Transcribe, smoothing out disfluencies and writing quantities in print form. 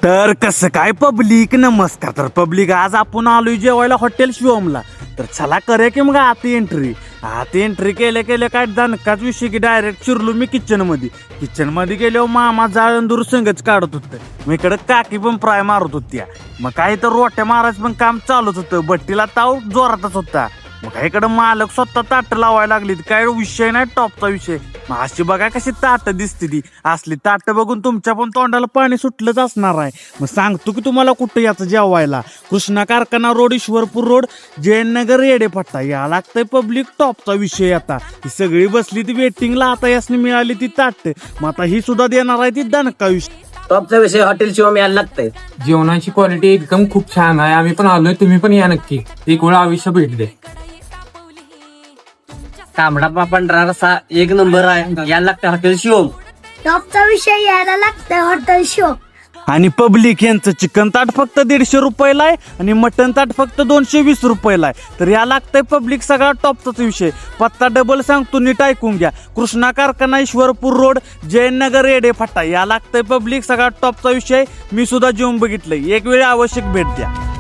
तर कसं काय पब्लिक, नमस्कार. तर पब्लिक, आज आपण आलोय जेवायला हॉटेल शिवमला. तर चला करे की मग आता एंट्री केल्या केल्या काय दणकाच विषय की डायरेक्ट शिरलो मी किचन मध्ये गेलो. मामा जाळून दूर संगच काढत होतं. मग इकडे काकी पण फ्राय मारत होत्या. मग काही तर रोट्या मारायचं पण काम चालूच होतं. बट्टीला ताव जोरातच होता. मग इकडं मालक स्वतः ताट लावायला लागली. काय विषय नाही, टॉपचा विषय. मग अशी बघा कशी ताट दिसते ती. असली ताट बघून तुमच्या पण तोंडाला पाणी सुटलंच असणार आहे. मग सांगतो की तुम्हाला कुठं याचं जेवायला. कृष्णा कारखाना रोड, ईश्वरपूर रोड, जयनगर, येडेपट्टा. या लागतंय पब्लिक, टॉपचा विषय. आता ही सगळी बसली ती वेटिंगला. आता यासनी मिळाली ती ताट. मग आता ही सुद्धा देणार आहे ती दणका विषय. टॉपचा विषय हॉटेल शिवम यायला लागतंय. जेवणाची क्वालिटी एकदम खूप छान आहे. आम्ही पण आलोय, तुम्ही पण या नक्की. एक वेळा आयुष्य भेट दे. तांबडा पांढरा रसा एक नंबर आहे. यायला लागतं हॉटेल शिवम. टॉपचा विषय यायला लागतंय हॉटेल शो. आणि पब्लिक, यांचं चिकन ताट फक्त 150 रुपयाला आहे आणि मटन ताट फक्त 220 रुपयाला आहे. तर या लागतंय पब्लिक सगळा टॉपचाच विषय. पत्ता डबल सांगतो, नीट ऐकून घ्या. कृष्णा कारखाना, ईश्वरपूर रोड, जयनगर, येडेफाटा. या लागतंय पब्लिक सगळा टॉपचा विषय. मी सुद्धा जेवून बघितलंय. एक वेळ आवश्यक भेट द्या.